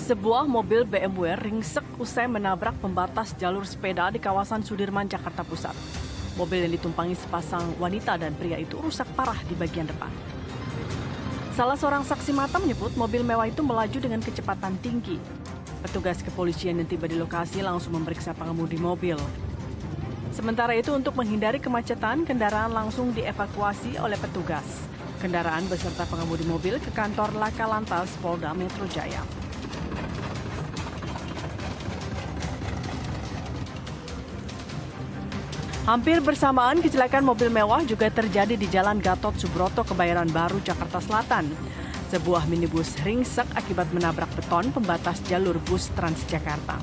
Sebuah mobil BMW ringsek usai menabrak pembatas jalur sepeda di kawasan Sudirman, Jakarta Pusat. Mobil yang ditumpangi sepasang wanita dan pria itu rusak parah di bagian depan. Salah seorang saksi mata menyebut mobil mewah itu melaju dengan kecepatan tinggi. Petugas kepolisian yang tiba di lokasi langsung memeriksa pengemudi mobil. Sementara itu untuk menghindari kemacetan, kendaraan langsung dievakuasi oleh petugas. Kendaraan beserta pengemudi mobil ke kantor Laka Lantas Polda Metro Jaya. Hampir bersamaan kecelakaan mobil mewah juga terjadi di Jalan Gatot Subroto, Kebayoran Baru, Jakarta Selatan. Sebuah minibus ringsek akibat menabrak beton pembatas jalur bus Transjakarta.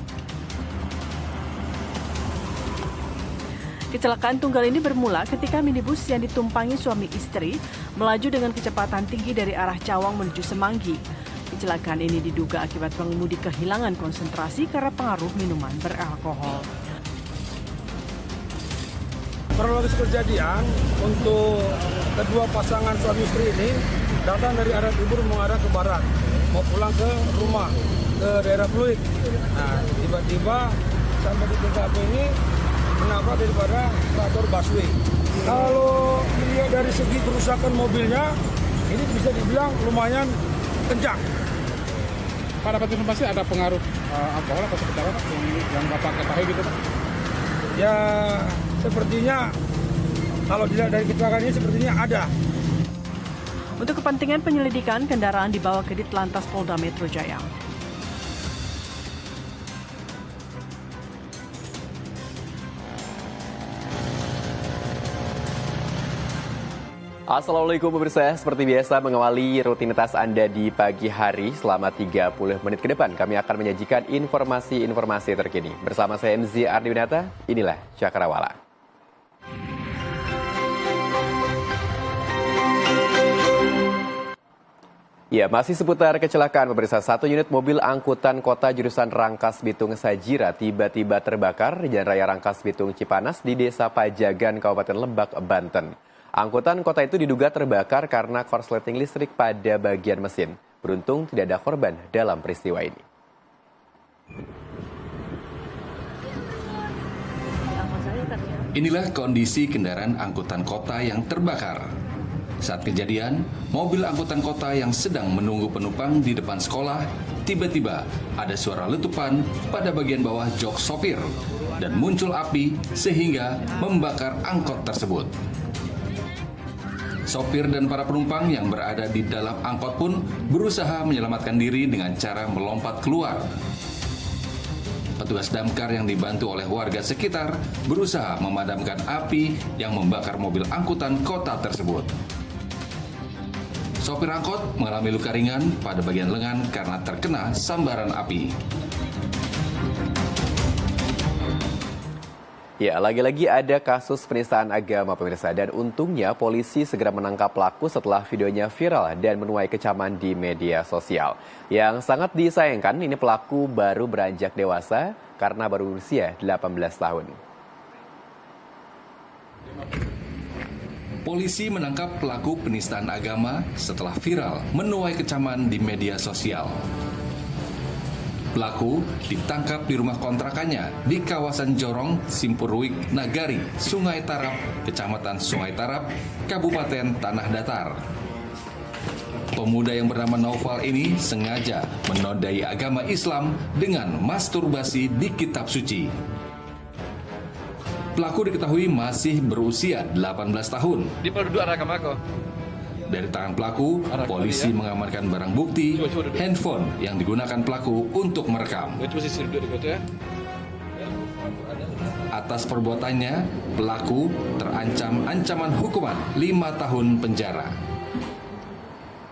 Kecelakaan tunggal ini bermula ketika minibus yang ditumpangi suami istri melaju dengan kecepatan tinggi dari arah Cawang menuju Semanggi. Kecelakaan ini diduga akibat pengemudi kehilangan konsentrasi karena pengaruh minuman beralkohol. Kronologis kejadian untuk kedua pasangan suami istri ini datang dari arah timur mengarah ke barat, mau pulang ke rumah, ke daerah Pluit. Nah, tiba-tiba sampai di TKP ini menabrak daripada traktor busway. Kalau dilihat dari segi kerusakan mobilnya, ini bisa dibilang lumayan kencang. Pada dapat informasi ada pengaruh alkohol atau seperti apa yang Bapak ketahui gitu Pak? Ya, sepertinya kalau dilihat dari kecelakaan ini sepertinya ada. Untuk kepentingan penyelidikan, kendaraan dibawa ke Ditlantas Polda Metro Jaya. Assalamualaikum pemirsa, seperti biasa mengawali rutinitas Anda di pagi hari selama 30 menit ke depan. Kami akan menyajikan informasi-informasi terkini. Bersama saya MZ Ardiwinata, inilah Cakrawala. Ya, masih seputar kecelakaan pemirsa. Satu unit mobil angkutan kota jurusan Rangkas Bitung Sajira tiba-tiba terbakar di Jalan Raya Rangkas Bitung Cipanas di Desa Pajagan, Kabupaten Lebak, Banten. Angkutan kota itu diduga terbakar karena korsleting listrik pada bagian mesin. Beruntung tidak ada korban dalam peristiwa ini. Inilah kondisi kendaraan angkutan kota yang terbakar. Saat kejadian, mobil angkutan kota yang sedang menunggu penumpang di depan sekolah, tiba-tiba ada suara letupan pada bagian bawah jok sopir dan muncul api sehingga membakar angkot tersebut. Sopir dan para penumpang yang berada di dalam angkot pun berusaha menyelamatkan diri dengan cara melompat keluar. Petugas damkar yang dibantu oleh warga sekitar berusaha memadamkan api yang membakar mobil angkutan kota tersebut. Sopir angkot mengalami luka ringan pada bagian lengan karena terkena sambaran api. Ya, lagi-lagi ada kasus penistaan agama pemirsa, dan untungnya polisi segera menangkap pelaku setelah videonya viral dan menuai kecaman di media sosial. Yang sangat disayangkan, ini pelaku baru beranjak dewasa karena baru berusia 18 tahun. Polisi menangkap pelaku penistaan agama setelah viral menuai kecaman di media sosial. Pelaku ditangkap di rumah kontrakannya di kawasan Jorong, Simpurwik, Nagari, Sungai Tarap, Kecamatan Sungai Tarap, Kabupaten Tanah Datar. Pemuda yang bernama Naufal ini sengaja menodai agama Islam dengan masturbasi di kitab suci. Pelaku diketahui masih berusia 18 tahun. Di penduduk agama kok. Dari tangan pelaku, polisi mengamankan barang bukti, handphone yang digunakan pelaku untuk merekam. Atas perbuatannya, pelaku terancam ancaman hukuman 5 tahun penjara.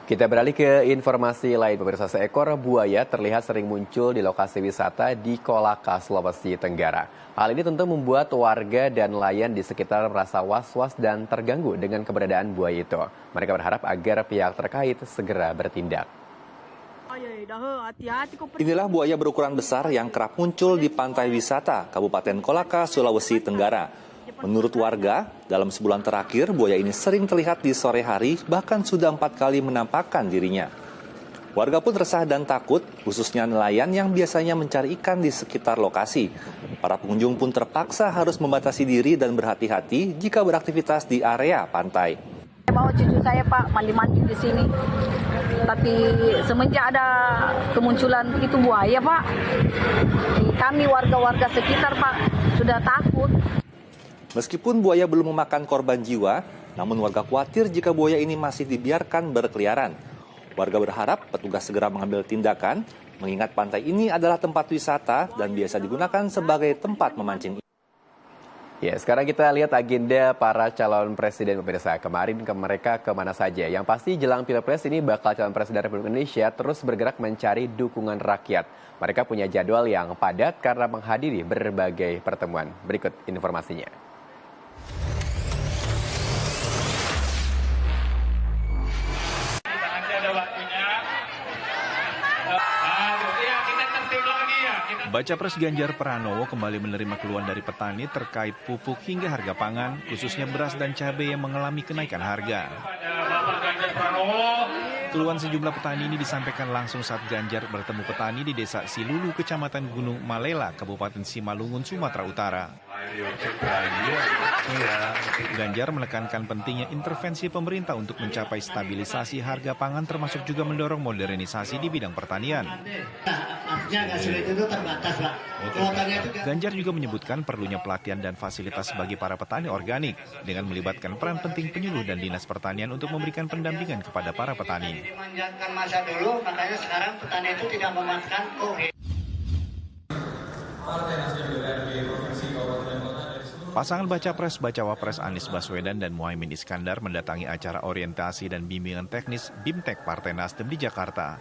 Kita beralih ke informasi lain pemirsa. Seekor buaya terlihat sering muncul di lokasi wisata di Kolaka, Sulawesi Tenggara. Hal ini tentu membuat warga dan nelayan di sekitar merasa was-was dan terganggu dengan keberadaan buaya itu. Mereka berharap agar pihak terkait segera bertindak. Inilah buaya berukuran besar yang kerap muncul di pantai wisata Kabupaten Kolaka, Sulawesi Tenggara. Menurut warga, dalam sebulan terakhir buaya ini sering terlihat di sore hari, bahkan sudah 4 kali menampakkan dirinya. Warga pun resah dan takut, khususnya nelayan yang biasanya mencari ikan di sekitar lokasi. Para pengunjung pun terpaksa harus membatasi diri dan berhati-hati jika beraktivitas di area pantai. Saya bawa cucu saya, Pak, mandi-mandi di sini. Tapi semenjak ada kemunculan itu buaya, Pak, kami warga-warga sekitar, Pak, sudah takut. Meskipun buaya belum memakan korban jiwa, namun warga khawatir jika buaya ini masih dibiarkan berkeliaran. Warga berharap petugas segera mengambil tindakan, mengingat pantai ini adalah tempat wisata dan biasa digunakan sebagai tempat memancing. Ya, sekarang kita lihat agenda para calon presiden pemirsa. Kemarin mereka kemana saja? Yang pasti jelang Pilpres ini bakal calon presiden Republik Indonesia terus bergerak mencari dukungan rakyat. Mereka punya jadwal yang padat karena menghadiri berbagai pertemuan. Berikut informasinya. Baca Pres Ganjar Pranowo kembali menerima keluhan dari petani terkait pupuk hingga harga pangan, khususnya beras dan cabai yang mengalami kenaikan harga. Keluhan sejumlah petani ini disampaikan langsung saat Ganjar bertemu petani di Desa Silulu, Kecamatan Gunung Malela, Kabupaten Simalungun, Sumatera Utara. Ganjar menekankan pentingnya intervensi pemerintah untuk mencapai stabilisasi harga pangan termasuk juga mendorong modernisasi di bidang pertanian. Ganjar juga menyebutkan perlunya pelatihan dan fasilitas bagi para petani organik dengan melibatkan peran penting penyuluh dan dinas pertanian untuk memberikan pendampingan kepada para petani. Dimanjakan masa dulu, makanya sekarang petani itu tidak memanfaatkan Pasangan Baca Pres Bacawa Pres Anies Baswedan dan Muhaimin Iskandar mendatangi acara orientasi dan bimbingan teknis BIMTEK Partai Nasdem di Jakarta.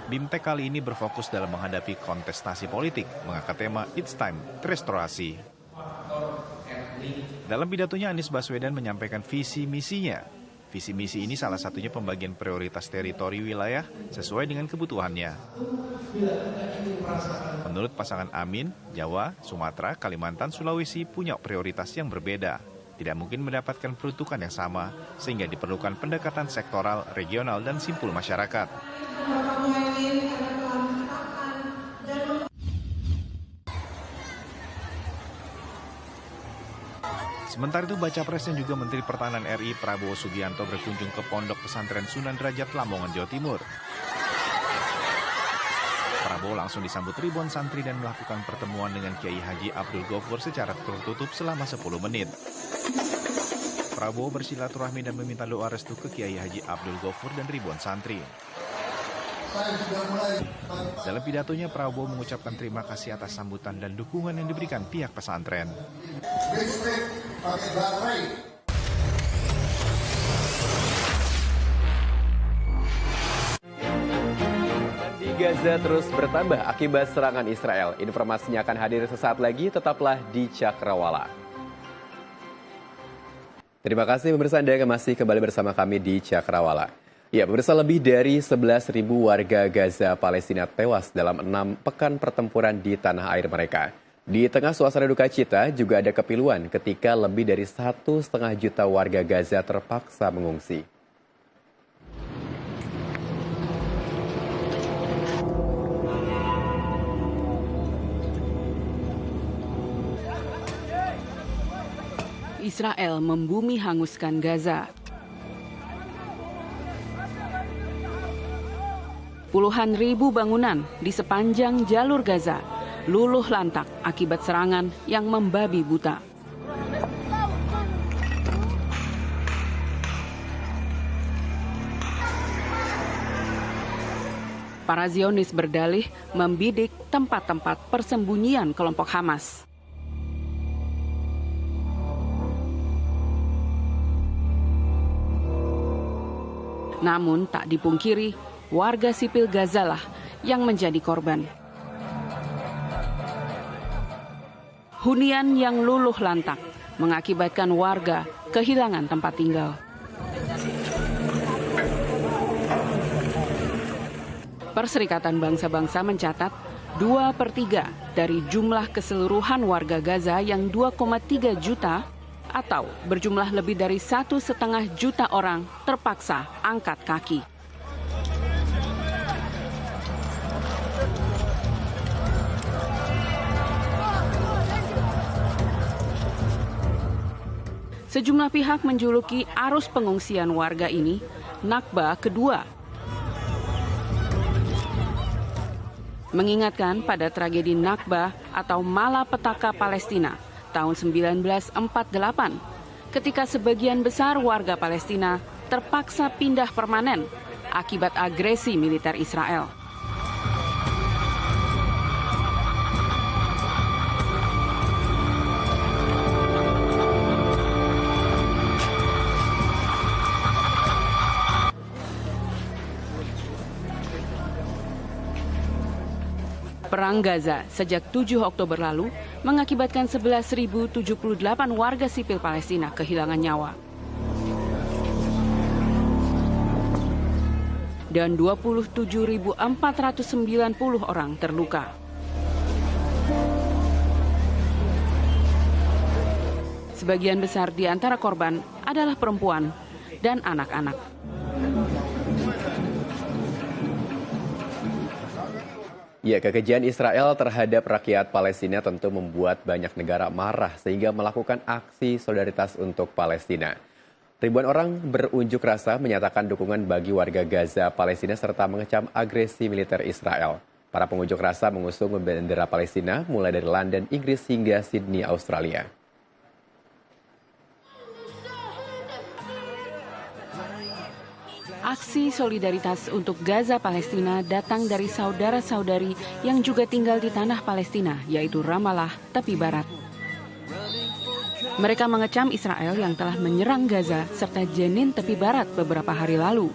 BIMTEK kali ini berfokus dalam menghadapi kontestasi politik, mengangkat tema It's Time Restorasi. Dalam pidatonya Anies Baswedan menyampaikan visi misinya. Visi misi ini salah satunya pembagian prioritas teritori wilayah sesuai dengan kebutuhannya. Menurut pasangan Amin, Jawa, Sumatera, Kalimantan, Sulawesi punya prioritas yang berbeda. Tidak mungkin mendapatkan peruntukan yang sama, sehingga diperlukan pendekatan sektoral, regional, dan simpul masyarakat. Sementara itu, Baca Pres dan juga Menteri Pertahanan RI Prabowo Subianto berkunjung ke Pondok Pesantren Sunan Derajat Lamongan, Jawa Timur. Prabowo langsung disambut ribuan santri dan melakukan pertemuan dengan Kiai Haji Abdul Ghafur secara tertutup selama 10 menit. Prabowo bersilaturahmi dan meminta doa restu ke Kiai Haji Abdul Ghafur dan ribuan santri. Dalam pidatonya, Prabowo mengucapkan terima kasih atas sambutan dan dukungan yang diberikan pihak pesantren. Di Gaza terus bertambah akibat serangan Israel. Informasinya akan hadir sesaat lagi, tetaplah di Cakrawala. Terima kasih pemirsa Anda yang masih kembali bersama kami di Cakrawala. Ya, pemirsa, lebih dari 11.000 warga Gaza Palestina tewas dalam 6 pekan pertempuran di tanah air mereka. Di tengah suasana duka cita juga ada kepiluan ketika lebih dari 1,5 juta warga Gaza terpaksa mengungsi. Israel membumi hanguskan Gaza. Puluhan ribu bangunan di sepanjang jalur Gaza luluh lantak akibat serangan yang membabi buta. Para Zionis berdalih membidik tempat-tempat persembunyian kelompok Hamas. Namun tak dipungkiri, warga sipil Gaza lah yang menjadi korban. Hunian yang luluh lantak mengakibatkan warga kehilangan tempat tinggal. Perserikatan Bangsa-Bangsa mencatat 2/3 dari jumlah keseluruhan warga Gaza yang 2,3 juta atau berjumlah lebih dari 1,5 juta orang terpaksa angkat kaki. Sejumlah pihak menjuluki arus pengungsian warga ini Nakba kedua. Mengingatkan pada tragedi Nakba atau Malapetaka Palestina tahun 1948, ketika sebagian besar warga Palestina terpaksa pindah permanen akibat agresi militer Israel. Perang Gaza sejak 7 Oktober lalu mengakibatkan 11.078 warga sipil Palestina kehilangan nyawa. Dan 27.490 orang terluka. Sebagian besar di antara korban adalah perempuan dan anak-anak. Ya, kekejian Israel terhadap rakyat Palestina tentu membuat banyak negara marah sehingga melakukan aksi solidaritas untuk Palestina. Ribuan orang berunjuk rasa menyatakan dukungan bagi warga Gaza, Palestina serta mengecam agresi militer Israel. Para pengunjuk rasa mengusung bendera Palestina mulai dari London, Inggris hingga Sydney, Australia. Aksi solidaritas untuk Gaza Palestina datang dari saudara-saudari yang juga tinggal di tanah Palestina, yaitu Ramallah, tepi barat. Mereka mengecam Israel yang telah menyerang Gaza serta Jenin tepi barat beberapa hari lalu.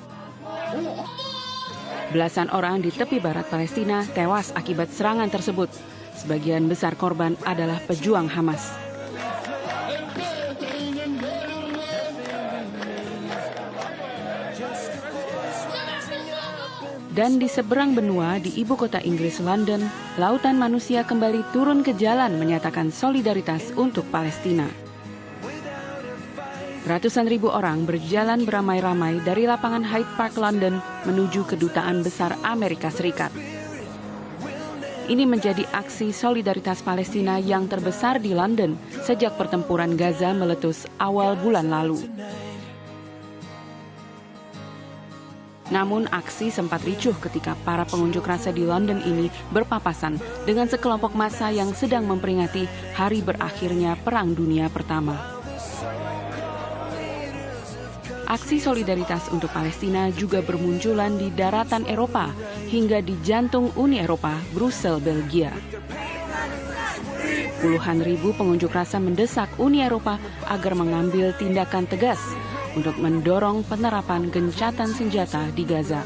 Belasan orang di tepi barat Palestina tewas akibat serangan tersebut. Sebagian besar korban adalah pejuang Hamas. Dan di seberang benua di ibu kota Inggris London, lautan manusia kembali turun ke jalan menyatakan solidaritas untuk Palestina. Ratusan ribu orang berjalan beramai-ramai dari lapangan Hyde Park London menuju kedutaan besar Amerika Serikat. Ini menjadi aksi solidaritas Palestina yang terbesar di London sejak pertempuran Gaza meletus awal bulan lalu. Namun aksi sempat ricuh ketika para pengunjuk rasa di London ini berpapasan dengan sekelompok massa yang sedang memperingati hari berakhirnya Perang Dunia Pertama. Aksi solidaritas untuk Palestina juga bermunculan di daratan Eropa hingga di jantung Uni Eropa, Brussel, Belgia. Puluhan ribu pengunjuk rasa mendesak Uni Eropa agar mengambil tindakan tegas untuk mendorong penerapan gencatan senjata di Gaza.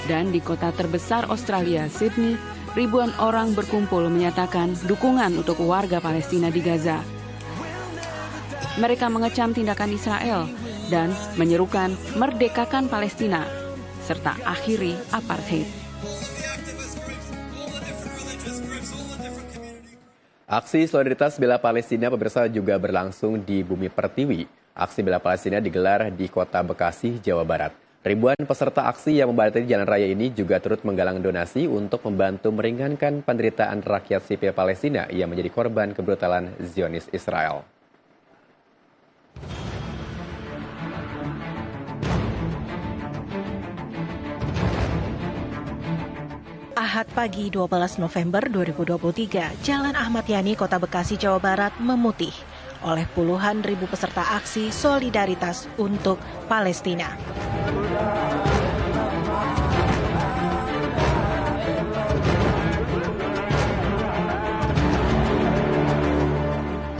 Dan di kota terbesar Australia, Sydney, ribuan orang berkumpul menyatakan dukungan untuk warga Palestina di Gaza. Mereka mengecam tindakan Israel dan menyerukan merdekakan Palestina serta akhiri apartheid. Aksi solidaritas bela Palestina pemirsa juga berlangsung di Bumi Pertiwi. Aksi bela Palestina digelar di Kota Bekasi, Jawa Barat. Ribuan peserta aksi yang membadati jalan raya ini juga turut menggalang donasi untuk membantu meringankan penderitaan rakyat sipil Palestina yang menjadi korban kebrutalan Zionis Israel. Ahad pagi 12 November 2023, Jalan Ahmad Yani, Kota Bekasi, Jawa Barat memutih oleh puluhan ribu peserta aksi solidaritas untuk Palestina.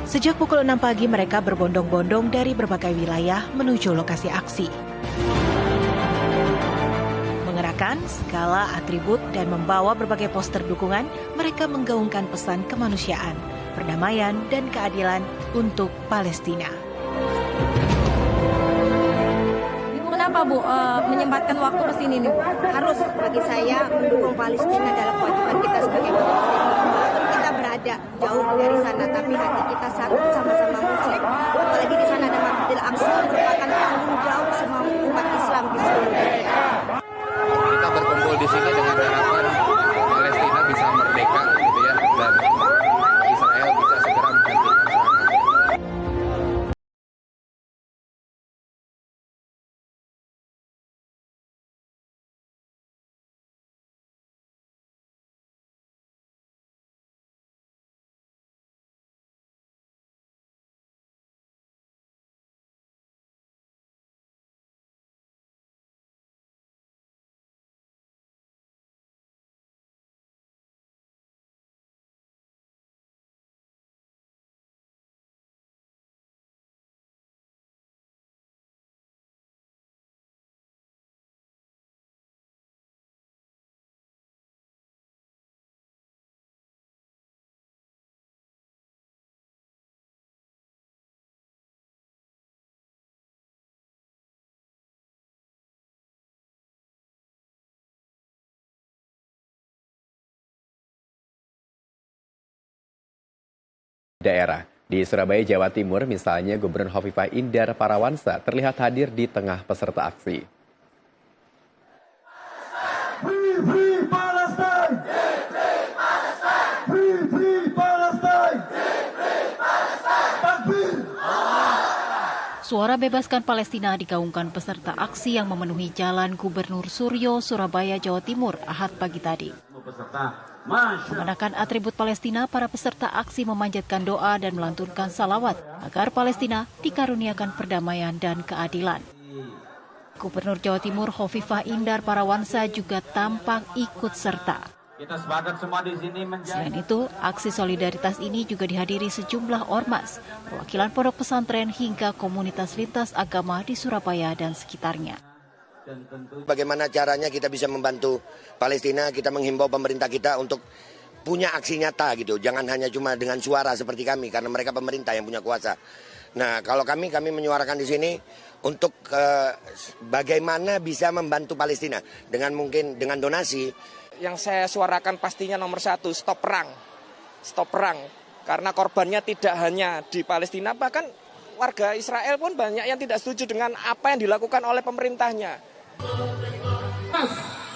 Sejak pukul 6 pagi mereka berbondong-bondong dari berbagai wilayah menuju lokasi aksi. Mengenakan segala atribut dan membawa berbagai poster dukungan, mereka menggaungkan pesan kemanusiaan, perdamaian, dan keadilan untuk Palestina. kenapa Bu menyempatkan waktu ke sini nih? Harus bagi saya mendukung Palestina dalam kewajiban kita sebagai umat muslim. Walaupun kita berada jauh dari sana, tapi hati kita satu sama-sama muslim. Apalagi di sana ada Masjidil Aqsa, merupakan tanggung jawab semua umat Islam di seluruh dunia. Kita berkumpul di sini dengan harapan Palestina bisa merdeka, gitu ya, dan Israel bisa segera menghentikan serangan. Daerah. Di Surabaya, Jawa Timur, misalnya Gubernur Hovifah Indar Parawansa terlihat hadir di tengah peserta aksi. Free, free Palestine! Free, free Palestine! Free, free Palestine! Free, free Palestine! Takbir! Suara Bebaskan Palestina digaungkan peserta aksi yang memenuhi Jalan Gubernur Suryo, Surabaya, Jawa Timur, Ahad pagi tadi. Mengenakan atribut Palestina, para peserta aksi memanjatkan doa dan melantunkan salawat agar Palestina dikaruniakan perdamaian dan keadilan. Gubernur Jawa Timur Hovifah Indar Parawansa juga tampak ikut serta. Kita sepakat semua di sini Selain itu, aksi solidaritas ini juga dihadiri sejumlah ormas, perwakilan pondok pesantren hingga komunitas lintas agama di Surabaya dan sekitarnya. Bagaimana caranya kita bisa membantu Palestina, kita menghimbau pemerintah kita untuk punya aksi nyata gitu. Jangan hanya cuma dengan suara seperti kami, karena mereka pemerintah yang punya kuasa. Nah, kalau kami menyuarakan di sini untuk bagaimana bisa membantu Palestina dengan mungkin dengan donasi. Yang saya suarakan pastinya nomor satu, stop perang. Stop perang, karena korbannya tidak hanya di Palestina, bahkan warga Israel pun banyak yang tidak setuju dengan apa yang dilakukan oleh pemerintahnya.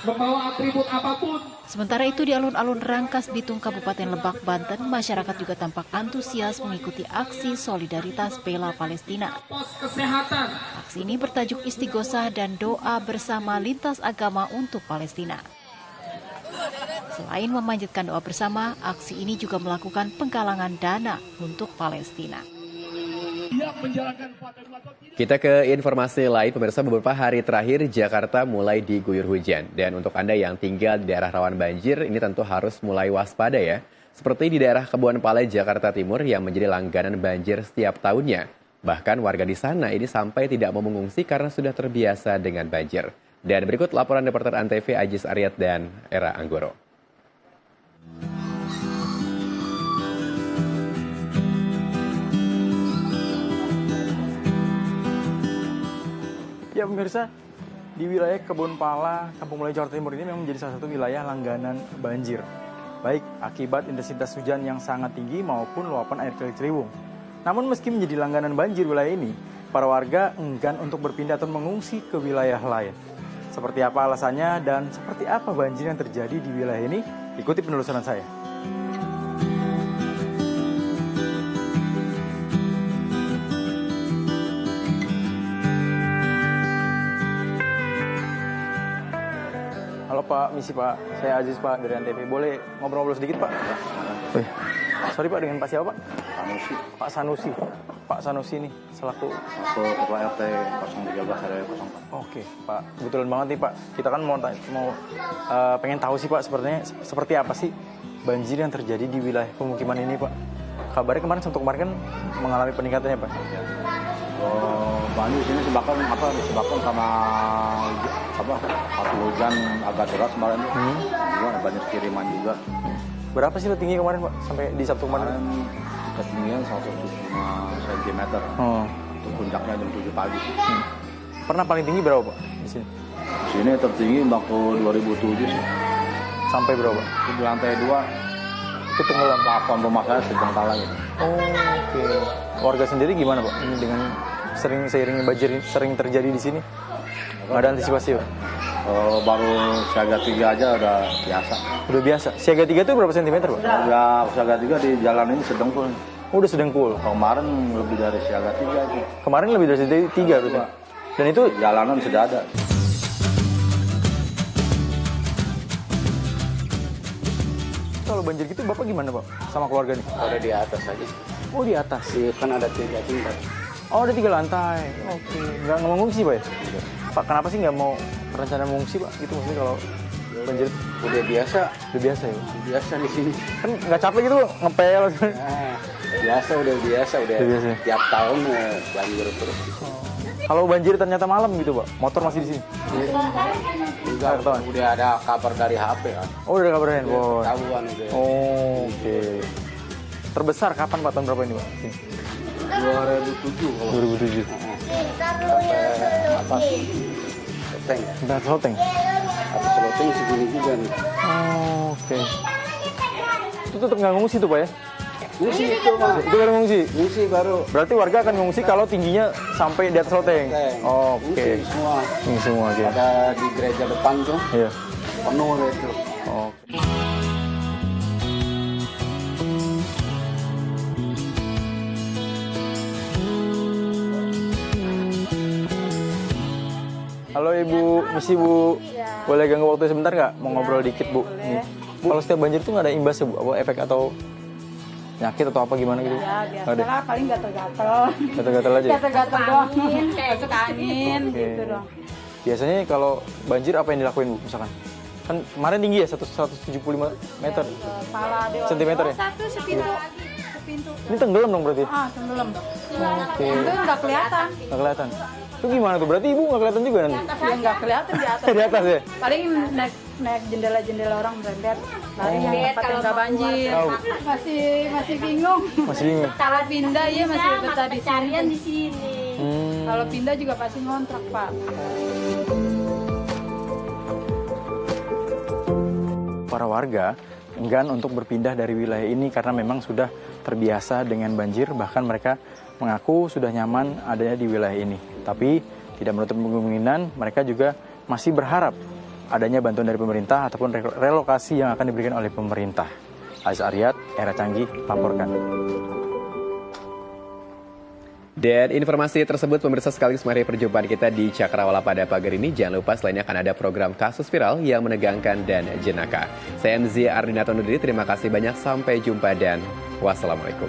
Membawa atribut apapun. Sementara itu di alun-alun Rangkas Bitung, Kabupaten Lebak, Banten, masyarakat juga tampak antusias mengikuti aksi solidaritas bela Palestina. Pos kesehatan. Aksi ini bertajuk Istighosah dan doa bersama lintas agama untuk Palestina. Selain memanjatkan doa bersama, aksi ini juga melakukan penggalangan dana untuk Palestina. Kita ke informasi lain, pemirsa. Beberapa hari terakhir Jakarta mulai diguyur hujan. Dan untuk Anda yang tinggal di daerah rawan banjir, ini tentu harus mulai waspada ya. Seperti di daerah Kebun Pala, Jakarta Timur yang menjadi langganan banjir setiap tahunnya. Bahkan warga di sana ini sampai tidak mau mengungsi karena sudah terbiasa dengan banjir. Dan berikut laporan reporter Antv Ajis Aryat dan Era Anggoro. Ya pemirsa, di wilayah Kebun Pala, Kampung Melayu, Jakarta Timur ini memang menjadi salah satu wilayah langganan banjir. Baik akibat intensitas hujan yang sangat tinggi maupun luapan air kali Ciliwung. Namun meski menjadi langganan banjir wilayah ini, para warga enggan untuk berpindah atau mengungsi ke wilayah lain. Seperti apa alasannya dan seperti apa banjir yang terjadi di wilayah ini? Ikuti penelusuran saya. Halo Pak, misi Pak. Saya Aziz Pak dari Antv. Boleh ngobrol-ngobrol sedikit Pak? Oh, iya. Sorry Pak, dengan Pak siapa Pak? Sanusi. Pak Sanusi. Pak Sanusi nih selaku Ketua RT 013 RW 04. Oke Pak, kebetulan banget nih Pak. Kita kan mau pengen tahu sih Pak seperti apa sih banjir yang terjadi di wilayah pemukiman ini Pak. Kabarnya kemarin kemarin kan mengalami peningkatannya Pak. Banjir sini disebabkan sama hujan agak deras kemarin tuh. Juga ada banjir kiriman juga. Berapa sih tinggi kemarin Pak sampai di Sabtu kemarin? Ketinggian 175 cm. Untuk puncaknya jam 7 pagi. Pernah paling tinggi berapa Pak? di sini? Di sini tertinggi waktu 2007 sih. Sampai berapa? Di lantai 2 itu tenggelam. Plafon rumah saya terbengkalai. Oke. Warga sendiri gimana Pak? Ini dengan seiring banjir sering terjadi di sini? Nggak ada antisipasi Pak? Baru siaga 3 aja udah biasa. Udah biasa. Siaga 3 itu berapa sentimeter Pak? Ya siaga 3 di jalan ini sedengkul. Udah sedengkul. Kemarin lebih dari siaga 3 aja. Kemarin lebih dari siaga 3 berarti. Dan itu jalanan sudah ada. Kalau banjir gitu Bapak gimana Pak sama keluarga nih? Ada di atas aja. Oh di atas? Iya, kan ada 3 tingkat. Oh ada 3 lantai. Oke. Nggak mengungsi Pak ya? Pak kenapa sih nggak mau rencana mengungsi Pak? Gitu maksudnya kalau banjir? Udah biasa. Udah biasa ya? Biasa di sini. Kan nggak capek gitu ngepel? Udah biasa. Biasa. Tiap tahun banjir terus. Kalau banjir ternyata malam gitu Pak, motor masih di sini? Enggak, udah ada kabar dari HP kan. Oh udah ada kabar dari handphone? Tahuan udah. Oh, oke. Terbesar kapan Pak, tahun berapa ini Pak? 2007. 2007. Sampai atas loteng. Sampai atas loteng? Atas loteng segini juga nih. Oh, oke. Itu tetap nggak ngungsi tuh Pak ya? Ngungsi itu Pak. Itu baru ngungsi? Ngungsi baru. Berarti warga akan ngungsi kalau tingginya sampai di atas loteng? Oh, oke. Ngungsi semua. Ngungsi semua, oke. Ada di gereja depan tuh. Iya. Penuh itu. Oke. Halo Ibu, misi Bu. Boleh ganggu waktu sebentar nggak? Mau ngobrol dikit Bu. Nih. Kalau setiap banjir itu nggak ada imbas ya Bu? Apa efek atau nyakit atau apa gimana gitu? Ya biasalah paling gatel-gatel. Gatel-gatel aja? Gatel-gatel doang. Masuk angin gitu dong. Biasanya kalau banjir apa yang dilakuin Bu misalkan? Kan kemarin tinggi ya 175 meter. Sentimeter ya? Satu sepintu. Ini tenggelam dong berarti? Tenggelam. Oke. Itu nggak kelihatan. Nggak kelihatan? Itu gimana tuh? Berarti Ibu nggak kelihatan juga nanti? Ya nggak kelihatan di atas. Di atas ya? Paling naik jendela-jendela orang berendam. Lari yang tempat yang nggak banjir. Masih bingung. Masih bingung. Kalau pindah ya masih betah di sini. Kalau pindah juga pasti ngontrak Pak. Para warga enggan untuk berpindah dari wilayah ini karena memang sudah terbiasa dengan banjir, bahkan mereka mengaku sudah nyaman adanya di wilayah ini. Tapi tidak menutup kemungkinan mereka juga masih berharap adanya bantuan dari pemerintah ataupun relokasi yang akan diberikan oleh pemerintah. Aziz Aryat, Era Canggih, laporkan. Dan informasi tersebut pemirsa sekaligus mengakhiri perjumpaan kita di Cakrawala pada pagi ini. Jangan lupa selainnya akan ada program kasus viral yang menegangkan dan jenaka. Saya MZ Ardina Tonudiri, terima kasih banyak, sampai jumpa dan wassalamualaikum.